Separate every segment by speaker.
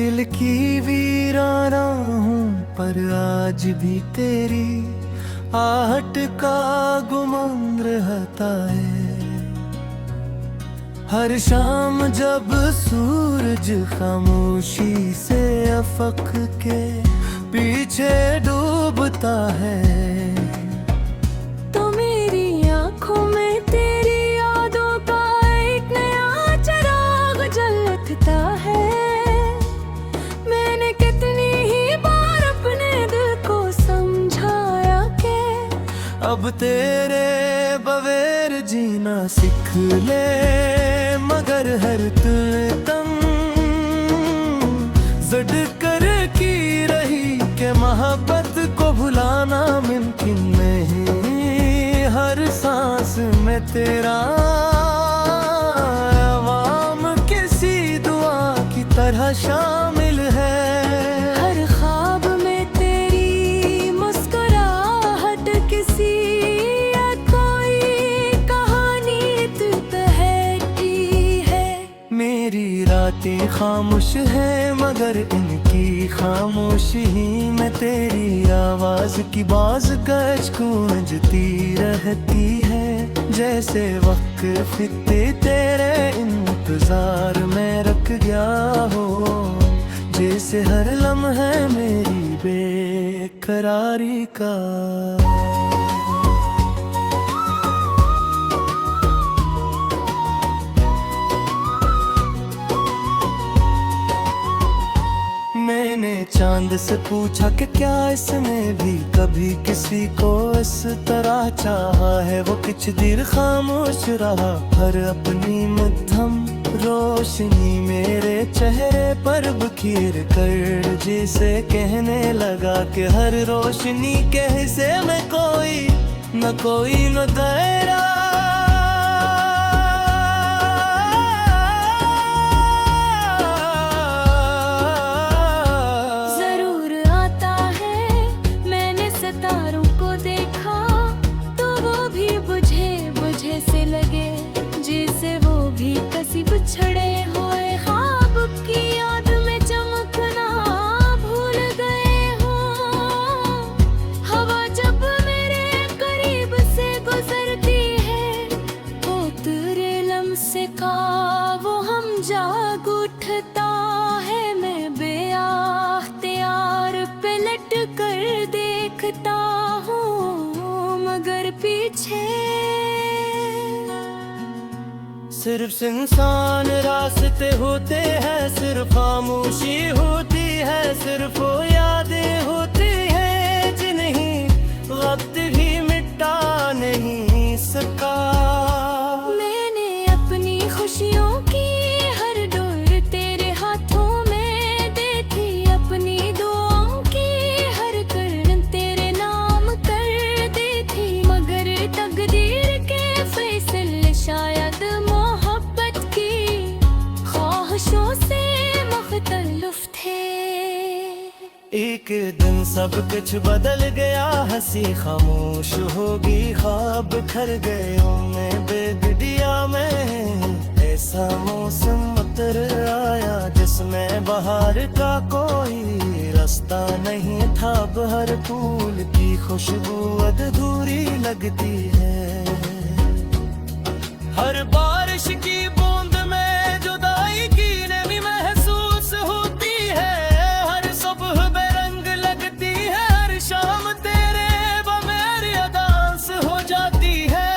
Speaker 1: दिल की वीराना हूँ पर आज भी तेरी आहट का गुमान रहता है। हर शाम जब सूरज खामोशी से अफक के पीछे डूबता है,
Speaker 2: तो मेरी आंखों में तेरी यादों का एक नया चिराग जल उठता है। मैंने कितनी ही बार अपने दिल को समझाया कि
Speaker 1: अब तेरे बगैर जीना सीख ले, मगर हर तुम जड कर की रही के मोहब्बत को भुलाना मुमकिन नहीं। हर सांस में तेरा आवाम किसी दुआ की तरह शामिल है।
Speaker 2: हर ख्वाब में तेरी मुस्कुराहट किसी या कोई कहानी तू बहती है।
Speaker 1: मेरी रातें खामोश है मगर इनकी खामोशी में तेरी आवाज की बाज गज गूंजती रहती है। जैसे वक्त तेरे इंतजार में रख गया हो, जैसे हर लम्हे मेरी बेकरारी का। मैंने चांद से पूछा कि क्या इसने भी कभी किसी को इस तरह चाहा है। वो कुछ देर खामोश रहा, हर अपनी मध्यम रोशनी मेरे चेहरे पर बिखेर कर जिसे कहने लगा कि हर रोशनी के हिस्से में कोई न तेरा।
Speaker 2: सितारों को देखा तो वो भी बुझे से लगे, जैसे वो भी कसी बिछड़े हुए ख्वाब की याद में चमकना भूल गए हो। हवा जब मेरे करीब से गुजरती है, वो तेरे लम्से का वो हम जाग उठता है। मैं बेअख्तियार पे लट कर देखता हूँ मगर पीछे
Speaker 1: सिर्फ सुनसान रास्ते होते हैं, सिर्फ खामोशी होती है, सिर्फ वो यादें होती हैं जिन्हें वक्त भी मिटा नहीं सका।
Speaker 2: मैंने अपनी खुशियों की हर डोर तेरे हाथों में देखी, अपनी दुआओं की हर करन तेरे नाम कर दी थी। मगर तकदीर के फैसले शायद मोहब्बत की ख्वाहिशों से मुख्तलिफ थे।
Speaker 1: एक दिन सब कुछ बदल गया, हंसी खामोश होगी, ख्वाब खर गए उन्हें बेगडिया में। ऐसा मौसम उतर आया जिसमें बाहर का कोई रास्ता नहीं था। हर फूल की खुशबू अधूरी लगती है, हर बारिश की बूंद में जुदाई की नमी महसूस होती है। हर सुबह बेरंग लगती है, हर शाम तेरे बगैर अदांस हो जाती है।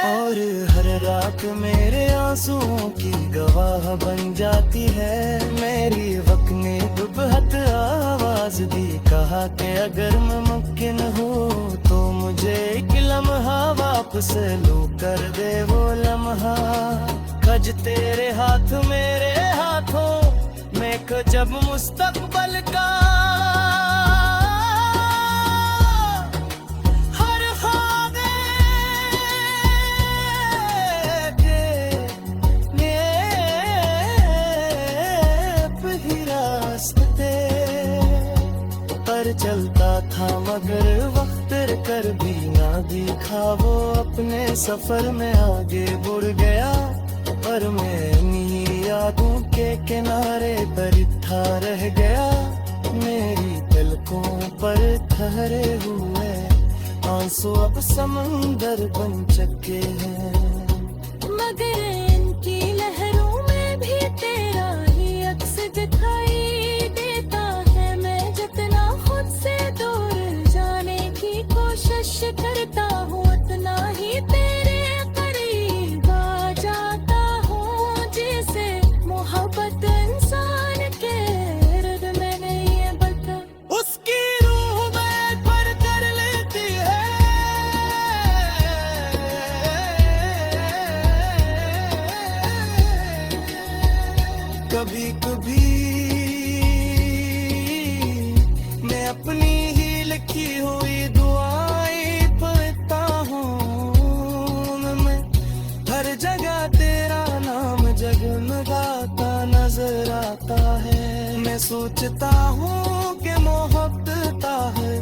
Speaker 1: और हर रात मेरे आंसुओं की गवाह बन जाती है। मेरी वक्त ने दुबहत आवाज भी कहा कि अगर मुमकिन हो तो मुझे एक लम्हा वापस लू कर दे। वो लम्हा कज तेरे हाथ मेरे हाथों में जब मुस्तकबल का हर ख्वाब ही रास्ते पर चलता था मगर वक्त कर भी ना दिखा। वो अपने सफर में आगे बढ़ गया पर मैं यादों के किनारे पर था रह गया। पर ठहरे हुए आंसू अब समंदर बन चुके हैं।
Speaker 2: मगर इनकी लहरों में भी तेरा ही अक्स दिखाई देता है। मैं जितना खुद से दूर जाने की कोशिश करता हूँ उतना ही तेरे करीब आ जाता हूँ। जैसे मोहब्बत इंसान के हृदय में नहीं है बता।
Speaker 1: उसकी रूह में भर कर लेती है कभी कभी मैं अपनी ही लिखी हुई दुआएं पढ़ता हूँ। मैं हर जगह तेरा नाम जगमगाता नजर आता है। मैं सोचता हूँ कि मोहब्बत है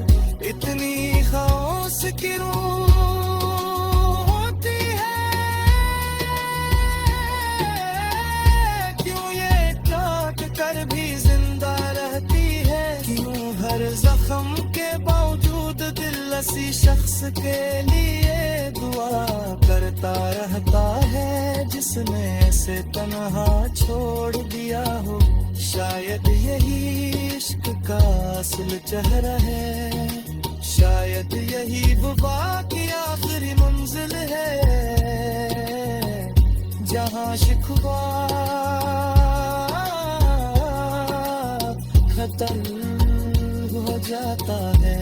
Speaker 1: इतनी खास क्यों होती है। क्यों ये काट कर भी जिंदा रहती है। क्यों हर जख्म के बावजूद दिल किसी शख्स के लिए दुआ करता रहता है जिसने इसे तन्हा छोड़ दिया हो। शायद यही इश्क का असल चेहरा है। शायद यही वफा की आखिरी मंजिल है जहाँ शिकवा खत्म हो जाता है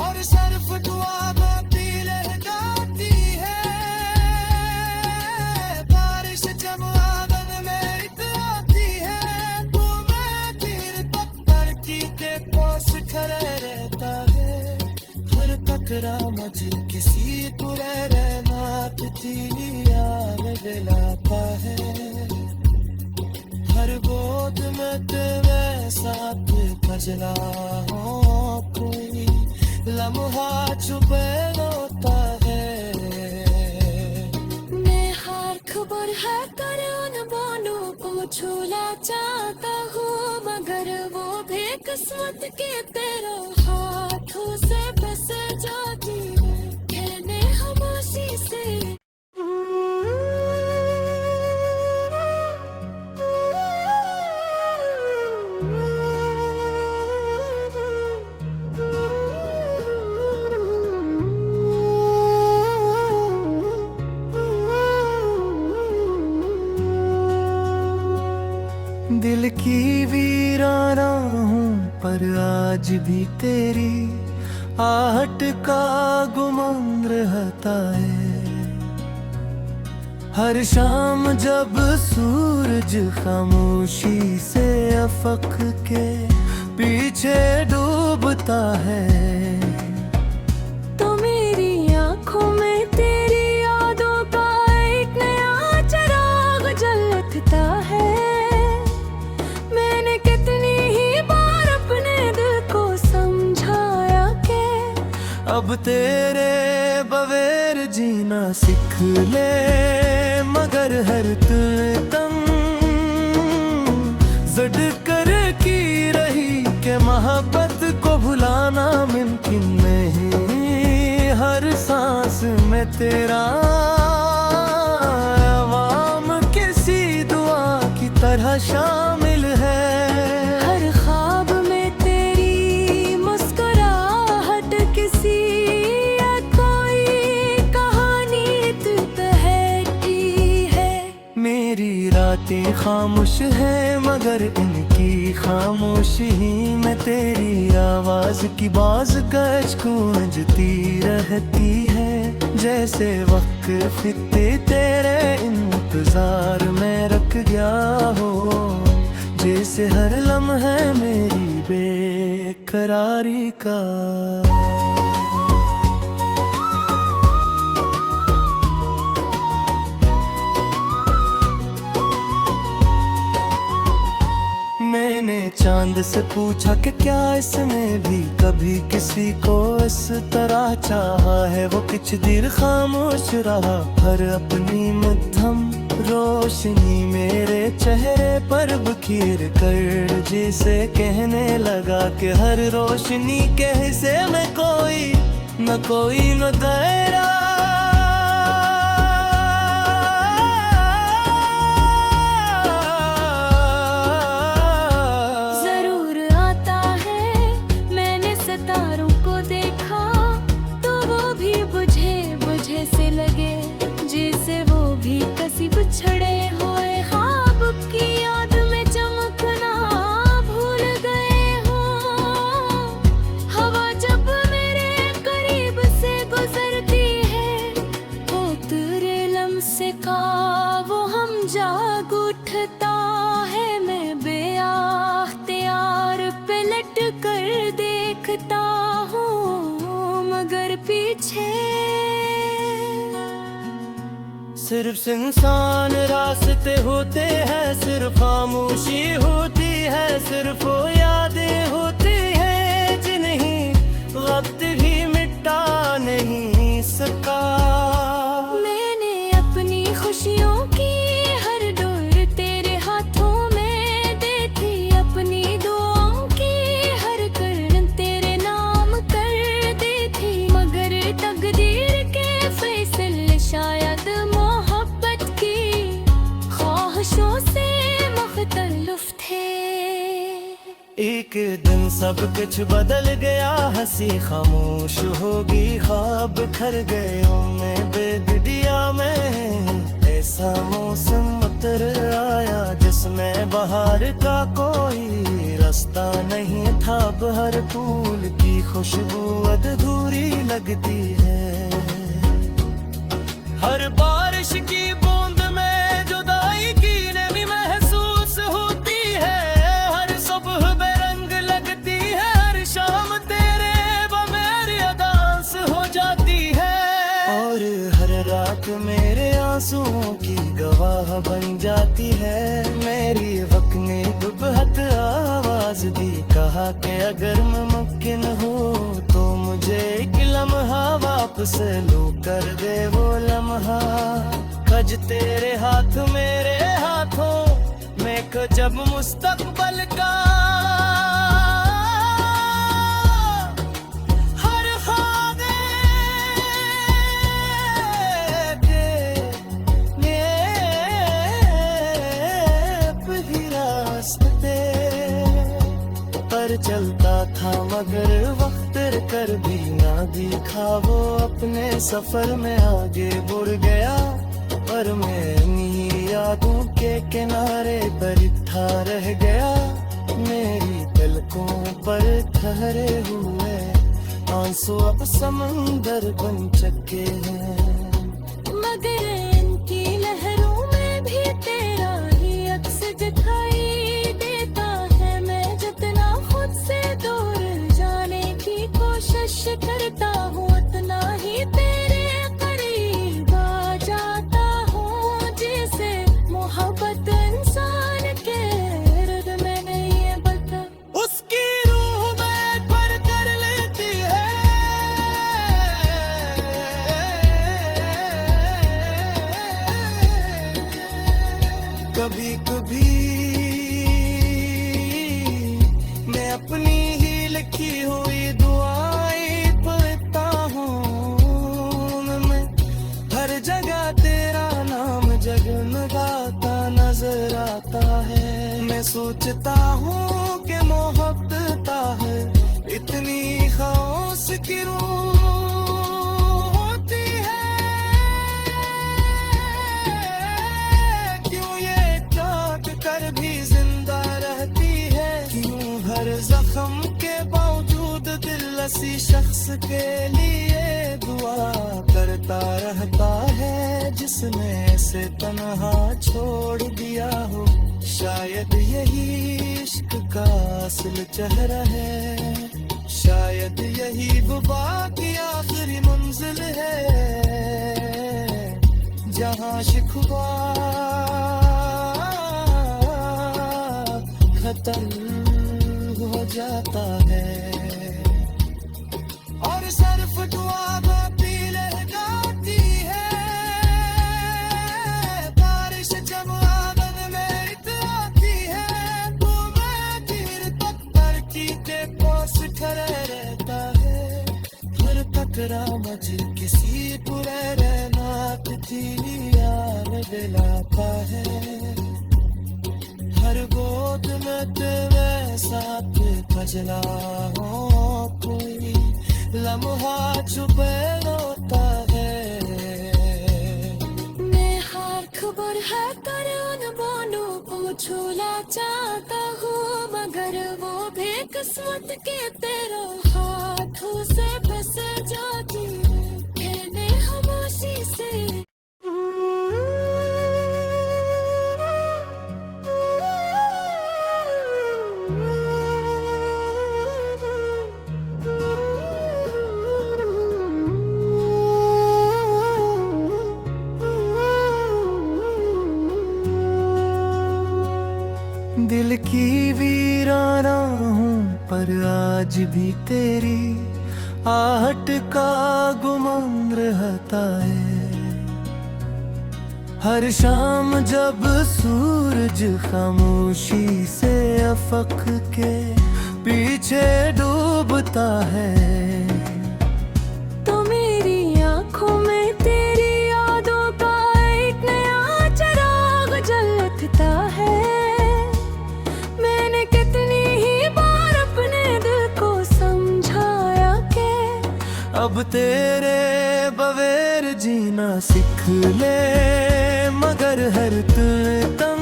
Speaker 1: और सिर्फ दुआ बाकी रह जाती है। बारिश जब आंगन में आती है तो मैं तीर पत्थर की के पास खड़ा रहता है। हर टकरा मुझे किसी बुरे रहना याद दिलाता है। हर गोद में तेरे साथ खजला हो कोई लम्हा छुपे होता है।
Speaker 2: मैं हर खबर है कर उन बालों को छूना चाहता हूँ मगर वो भी किस्मत के तेरा हाथों से बस जाती है। कहने खामोशी से
Speaker 1: दिल की वीराना हूँ पर आज भी तेरी आहट का गुमान रहता है। हर शाम जब सूरज खामोशी से अफक के पीछे डूबता है
Speaker 2: तो मेरी आंखों में तेरी यादों का एक नया चिराग जल उठता है। मैंने कितनी ही बार अपने दिल को समझाया कि
Speaker 1: अब तेरे बगैर जीना सीख ले मगर हर तुम जड कर की रही के मोहब्बत को भुलाना मुमकिन नहीं। हर सांस में तेरा आवाम किसी दुआ की तरह शामिल है।
Speaker 2: हर ख्वाब में तेरी मुस्कुराहट किसी या कोई कहानी तू बहती है।
Speaker 1: मेरी रातें खामोश है मगर इनकी खामोशी में तेरी आवाज की बाज गज गूंजती रहती है। जैसे वक्त तेरे इंतजार में रख गया हो। जैसे हर लम्हे मेरी बेकरारी का मैंने चांद से पूछा कि क्या इसने भी कभी किसी को इस तरह चाहा है। वो कुछ देर खामोश रहा हर अपनी मध्यम रोशनी मेरे चेहरे पर बखेर कर जिसे कहने लगा कि हर रोशनी के हिस्से में कोई न तेरा।
Speaker 2: जरूर आता है, मैंने सितारों को देखा तो वो भी बुझे से लगे, जैसे वो भी कसी बिछड़े हुए ख्वाब की याद में चमकना भूल गए हो। हवा जब मेरे करीब से गुजरती है, वो तेरे लम्से का वो हम जाग उठता है। मैं बेअख्तियार पलट कर देखता हूँ, मगर पीछे
Speaker 1: सिर्फ सुनसान रास्ते होते हैं, सिर्फ खामोशी होती है, सिर्फ वो यादें होती हैं जिन्हें वक्त भी मिटा नहीं सका।
Speaker 2: मैंने अपनी खुशियों की हर डोर तेरे हाथों में दे दी, अपनी दुआओं की हर करन तेरे नाम कर दी थी। मगर तकदीर के फैसले शायद मोहब्बत की ख्वाहिशों से मुख्तलिफ थे।
Speaker 1: एक दिन सब कुछ बदल गया, हंसी खामोश होगी, ख्वाब खर गए मैं बेगडिया में। ऐसा मौसम उतर आया जिसमें बाहर का कोई रास्ता नहीं था। हर फूल की खुशबू अधूरी लगती है, हर बारिश की बूंद में जुदाई की नमी महसूस होती है। हर सुबह बेरंग लगती है, हर शाम तेरे बगैर अदास हो जाती है। और हर रात मेरे आंसुओं की गवाह बन जाती है। मेरी वक्त ने बेहद आवाज दी, कहा कि अगर मुमकिन हो तो मुझे एक लम्हा वापस लो कर दे वो लम्हा। कज तेरे हाथ मेरे हाथों में को जब मुस्तकबल का हर ख्वाबे भी रास्ते पर चलता था, मगर वक्त कर भी ना दिखा। वो अपने सफर में आगे बढ़ गया, पर मैं इन्हीं यादों के किनारे पर इकट्ठा रह गया। मेरी पलकों पर ठहरे हुए आंसू अब समंदर बन चुके हैं।
Speaker 2: मगर इनकी लहरों में भी तेरा ही अक्स दिखाई देता है। मैं जितना खुद से दूर जाने की कोशिश करता हूँ, उतना ही तेरे करीब आ जाता हूँ। जैसे मोहब्बत इंसान के इर्द में नहीं है बता,
Speaker 1: उसकी रूह में पर कर लेती है। कभी कभी मैं अपनी ही लिखी हुई दुआएं पढ़ता हूँ। मैं हर जगह तेरा नाम जगमगाता नजर आता है। मैं सोचता हूँ कि मोहब्बत है इतनी खास की रूह होती है। क्यों ये काट कर भी जिंदा रहती है, क्यों हर जख्म के बावजूद दिल किसी शख्स के लिए दुआ करता रहता है जिसने इसे तन्हा छोड़ दिया हो। शायद यही इश्क का असल चेहरा है, शायद यही वफा की आखिरी मंजिल है, जहाँ शिकवा खत्म हो जाता है और सिर्फ दुआ बाकी रह जाती है। बारिश दिलाता है। हर गोद में तेरे साथ खजला हो, कोई लम्हा छुपे होता है।
Speaker 2: मैं हर खबर है कर उन बानों को छूना चाहता हूँ, मगर वो भी किस्मत के तेरे हाथों से फंस जाती है। कहने खामोशी से
Speaker 1: दिल की वीराना हूँ पर आज भी तेरी आहट का गुमान रहता है। हर शाम जब सूरज खामोशी से अफक के पीछे डूबता है,
Speaker 2: तो मेरी आंखों में तेरी यादों का एक नया चिराग जलता है। मैंने कितनी ही बार अपने दिल को समझाया कि
Speaker 1: अब तेरे बगैर जीना सीख ले, मगर हर तुम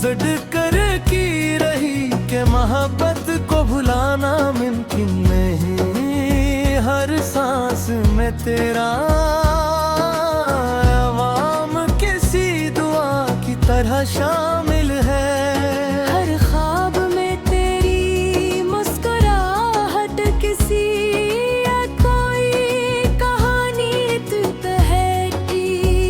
Speaker 1: जद कर की रही के मोहब्बत को भुलाना मुमकिन नहीं। हर सांस में तेरा आवाम किसी दुआ की तरह शामिल है।
Speaker 2: हर ख्वाब में तेरी मुस्कुराहट किसी या कोई कहानी तहती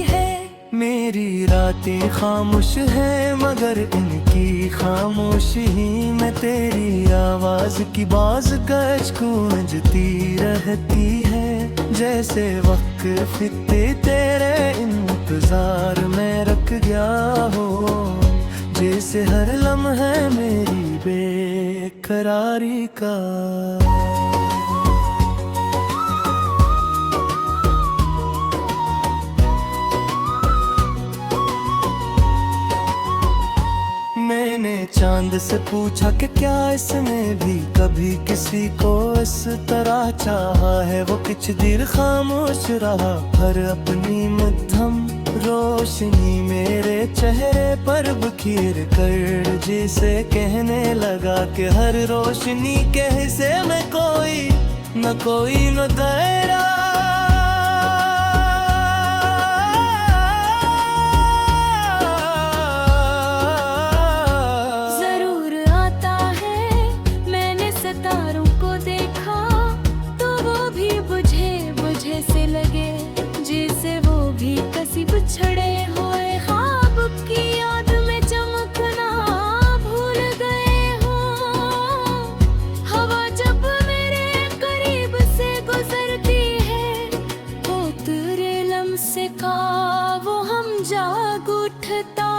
Speaker 2: है।
Speaker 1: मेरी रातें खामोश है मगर इनकी खामोशी में तेरी आवाज की बाज कच गूंजती रहती है। जैसे वक्त तेरे इंतजार में रख गया हो, जैसे हर लम्हे मेरी बेकरारी का। मैंने चांद से पूछा कि क्या इसने भी कभी किसी को इस तरह चाहा है। वो कुछ देर खामोश रहा, हर अपनी मध्यम रोशनी मेरे चेहरे पर बिखेर कर जिसे कहने लगा कि हर रोशनी के हिस्से में कोई न दायरा।
Speaker 2: सितारों को देखा तो वो भी बुझे से लगे, जैसे वो भी कसी बिछड़े हुए ख्वाब की याद में चमकना भूल गए हो। हवा जब मेरे करीब से गुजरती है, वो तेरे लम्से का वो हम जाग उठता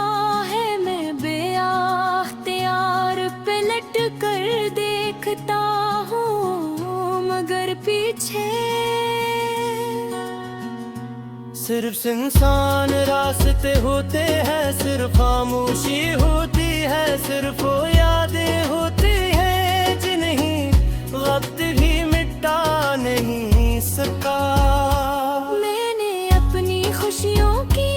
Speaker 2: है। मैं बेअख्तियार पलट कर देखता हूँ मगर पीछे
Speaker 1: सिर्फ इंसान रास्ते होते हैं, सिर्फ खामोशी होती है, सिर्फ वो यादें होती हैं जिन्हें वक्त भी मिटा नहीं सका।
Speaker 2: मैंने अपनी खुशियों की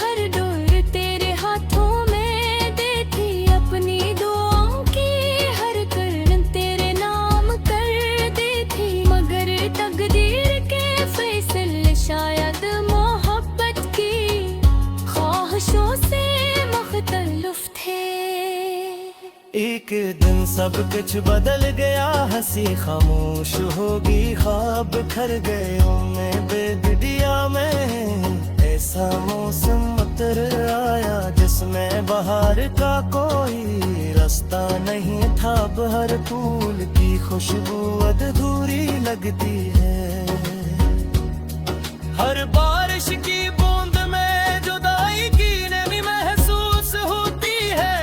Speaker 2: हर डोर तेरे हाथों में दे दी, अपनी दुआओं की हर करन तेरे नाम कर दी थी। मगर तकदीर के फैसले शायद मोहब्बत की ख्वाहिशों से मुख्तलिफ थे।
Speaker 1: एक दिन सब कुछ बदल गया, हंसी खामोश होगी, ख्वाब खर गए मैं बेगडिया में। ऐसा मौसम उतर आया जिसमें बाहर का कोई रास्ता नहीं था। हर फूल की खुशबू अधूरी लगती है, हर बारिश की बूंद में जुदाई की नमी महसूस होती है।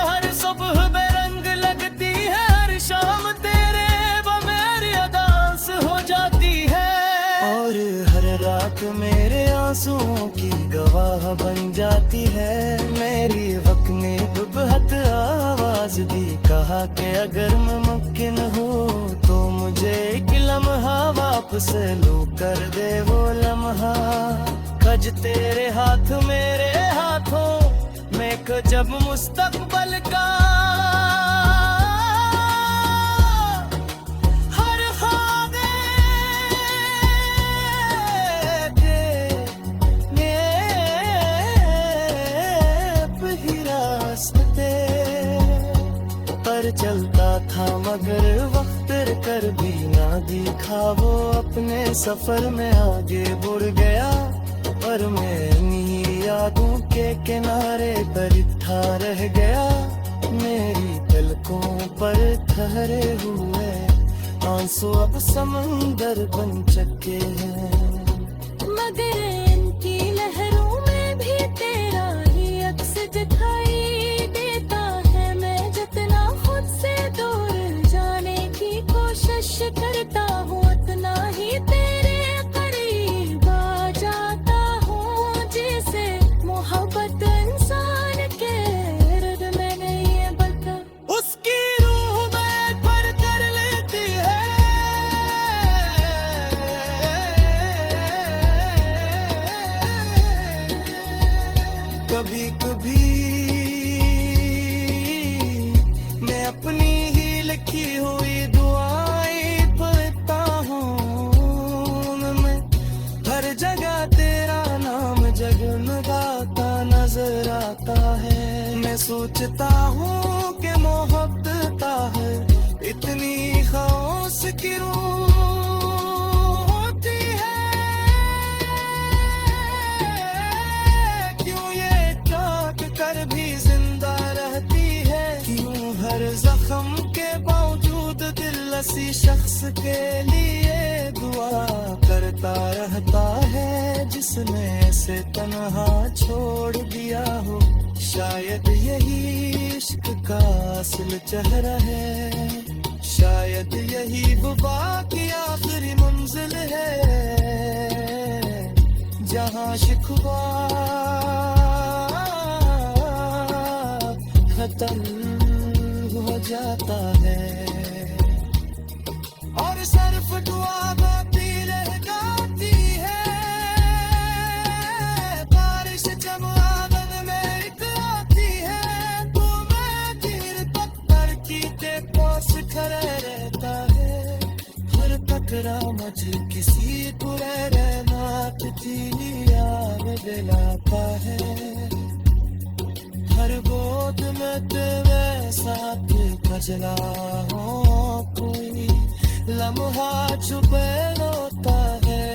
Speaker 1: हर सुबह बेरंग लगती है, हर शाम तेरे बगैर अदास हो जाती है। और हर रात मेरे आंसुओं की राह बन जाती है मेरी। वक्त ने दुबहत आवाज दी, कहा कि अगर मुमकिन हो तो मुझे एक लम्हा वापस लू कर दे वो लम्हा। कज तेरे हाथ मेरे हाथों में जब मुस्तकबल का हर ख्वाबे ही रास्ते पर चलता था, मगर वक्त कर भी ना दिखा वो अपने सफर में आगे बढ़ गया। पर मैं यादों के किनारे बैठा रह गया, मेरी पलकों पर ठहरे हुए आंसू अब समंदर बन चुके हैं।
Speaker 2: मगर इनकी लहरों में भी तेरा ही अक्स दिखाई देता है। मैं जितना खुद से दूर जाने की कोशिश करता हूँ, उतना ही तेरे करीब आ जाता हूँ। जैसे मोहब्बत इंसान के इर्द में नहीं है बल्कि
Speaker 1: उसकी रूह में भर कर लेती है। कभी कभी मैं अपनी ही लिखी हुई दुआएं पढ़ता हूँ। मैं हर जगह तेरा नाम जगमगाता नजर आता है। मैं सोचता हूँ कि मोहब्बत है इतनी खास क्यों होती है। क्यों ये चाक कर भी जिंदा रहती है। क्यों हर जख्म के बावजूद दिल ऐसी शख्स के लिए दुआ करता रहता है जिसने ऐसे तन्हा छोड़ दिया हो। शायद यही इश्क का असल चेहरा है, शायद यही वफा की आखिरी मंजिल है, जहाँ शिकवा खत्म हो जाता है और सिर्फ दुआ बाकी रह जाती है। बारिश जब आंगन में एक आती है तो मैं गिर पत्थर की पास खड़ा रहता है। हर टकरा मुझ किसी बुरे रहना तुझी याद दिलाता है। हर गोद में तेरे साथ खजला हो कोई लम्हा छुपे होता है।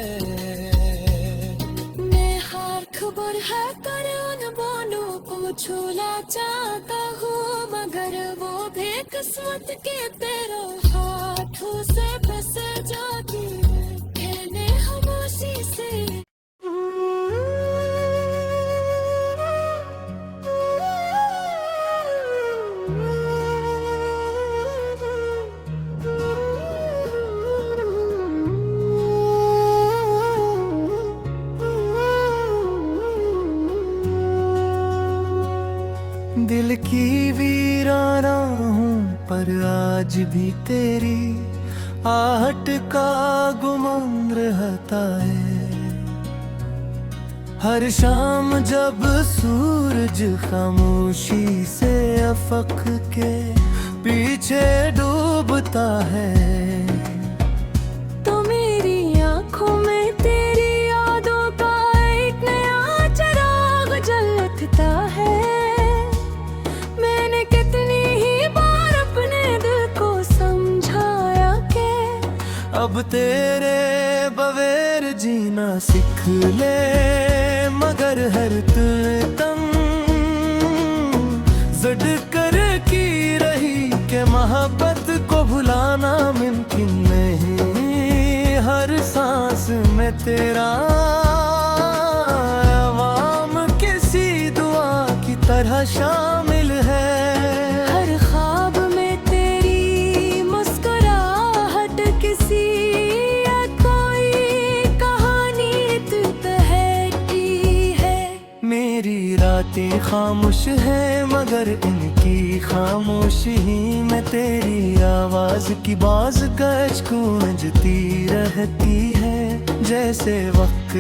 Speaker 2: मैं हर खबर है कर उन बालों को छूना चाहता हूँ, मगर वो भी किस्मत के तेरे हाथों से फंस जाती है। कहने खामोशी से
Speaker 1: दिल की वीराना हूँ पर आज भी तेरी आहट का गुमान रहता है। हर शाम जब सूरज खामोशी से अफक के पीछे डूबता है
Speaker 2: तो मेरी आंखों में तेरी यादों का एक नया चिराग जल उठता है। मैंने कितनी ही बार अपने दिल को समझाया कि
Speaker 1: अब तेरे बगैर जीना सीख ले, मगर हर तुम जिद कर की रही कि मोहब्बत को भुलाना मुमकिन नहीं। हर सांस में तेरा आवाम किसी दुआ की तरह शामिल है।
Speaker 2: हर ख्वाब में तेरी मुस्कुराहट किसी या कोई कहानी तू तहती है।
Speaker 1: बातें खामोश है मगर इनकी खामोशी में तेरी आवाज की बाज कच गूंजती रहती है। जैसे वक्त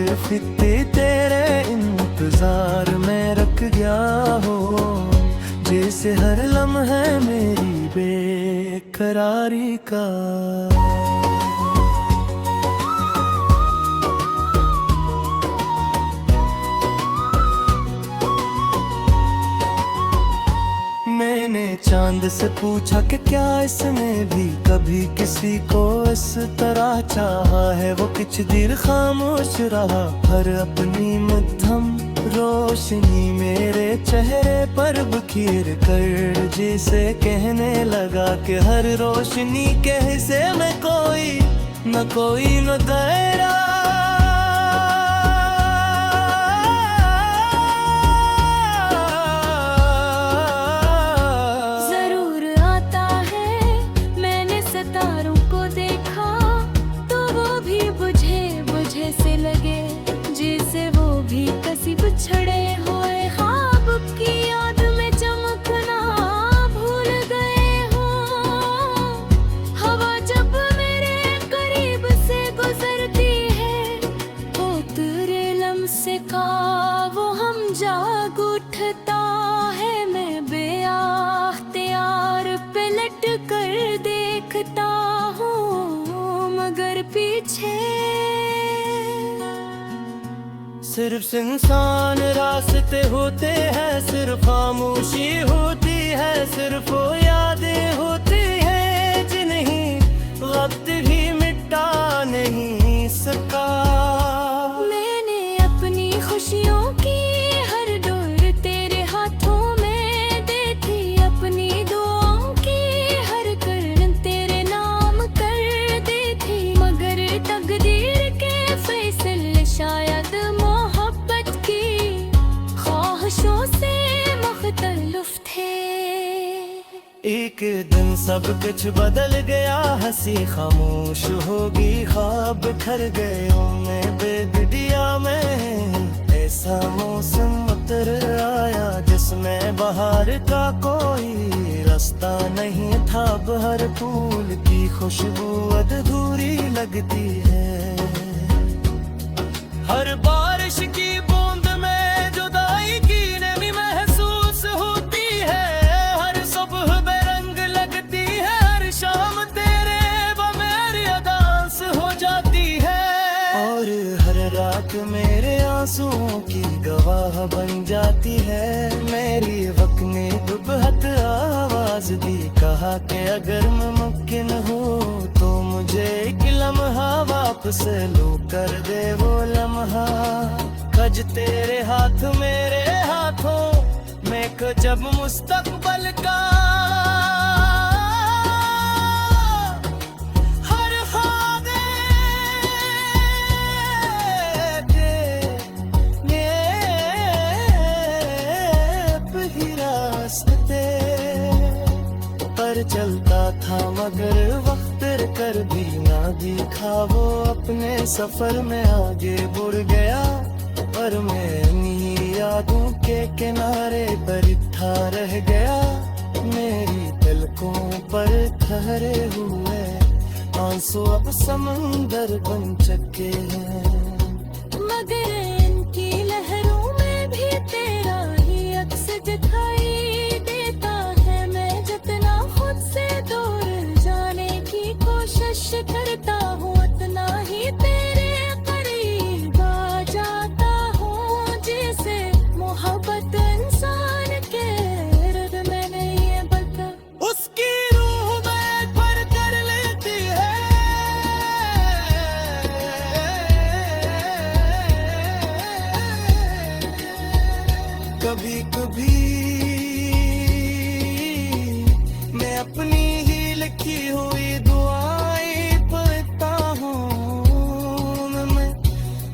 Speaker 1: तेरे इंतजार में रख गया हो, जैसे हर लम्हा मेरी बेकरारी का। मैंने चांद से पूछा कि क्या इसने भी कभी किसी को इस तरह चाहा है। वो कुछ देर खामोश रहा, हर अपनी मध्यम रोशनी मेरे चेहरे पर बिखेर कर जिसे कहने लगा कि हर रोशनी के हिस्से में कोई न तेरा।
Speaker 2: सितारों को देखा तो वो भी बुझे से लगे, जैसे वो भी कसी बिछड़े हुए ख्वाब की याद में चमकना भूल गए हो। हवा जब मेरे करीब से गुजरती है, वो तेरे लम्से का वो हम जाग उठता है। मैं बेअख्तियार पे लट कर देखता हूँ मगर पीछे
Speaker 1: सिर्फ इंसान रास्ते होते हैं, सिर्फ खामोशी होती है, सिर्फ वो यादें होती हैं जिन्हें वक्त भी मिटा नहीं सका।
Speaker 2: मैंने अपनी खुशियों की हर डोर तेरे हाथों में दी थी, अपनी दुआओं की हर करन तेरे नाम कर दी थी। मगर तकदीर के फैसले शायद मोहब्बत की ख्वाहिशों से मुख्तलिफ थे।
Speaker 1: एक दिन सब कुछ बदल गया, हंसी खामोश होगी, ख्वाब बिखर गए मैं बेदिया में। ऐसा मौसम उतर आया जिसमें बाहर का कोई रास्ता नहीं था। हर फूल की खुशबू अधूरी लगती है, हर बारिश की बूंद में जुदाई की नमी महसूस होती है। हर सुबह बेरंग लगती है, हर शाम तेरे बगैर अदास हो जाती है। और हर रात मेरे आंसुओं की गवाह बन जाती है। मेरी वक्त ने दुबहत आवाज दी, कहा कि अगर मुमकिन हो तो मुझे एक लम्हा वापस लो कर दे वो लम्हा। कज तेरे हाथ मेरे हाथों में जब मुस्तकबल का हर ख्वाब ही रास्ते पर चलता था मगर वक्त कर भी ना दिखा। वो अपने सफर में आगे बढ़ गया, पर मैं इन्हीं यादों के किनारे पर था रह गया। मेरी पलकों पर ठहरे हुए आंसू अब समंदर बन चुके हैं।
Speaker 2: मगर इनकी लहरों में भी तेरा ही अक्स दिखाई देता है। मैं जितना खुद से दूर जाने की कोशिश करता हूँ, उतना ही तेरे करीब आ जाता हूँ। जैसे मोहब्बत इंसान के इर्द में नहीं है बता,
Speaker 1: उसकी रूह बैठ पर कर लेती है। कभी कभी मैं अपनी ही लिखी हुई दुआएं पढ़ता हूँ। मैं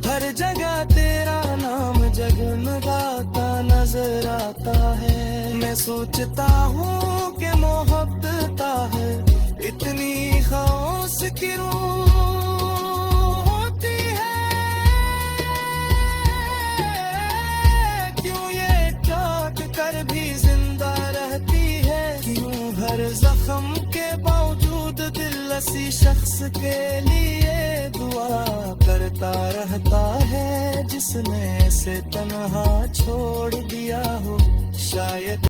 Speaker 1: हर जगह तेरा नाम जगमगाता नजर आता है। मैं सोचता हूँ कि मोहब्बत है इतनी खास क्यों होती है, क्यों ये जख्म के बावजूद दिल इसी शख्स के लिए दुआ करता रहता है जिसने इसे तन्हा छोड़ दिया हो शायद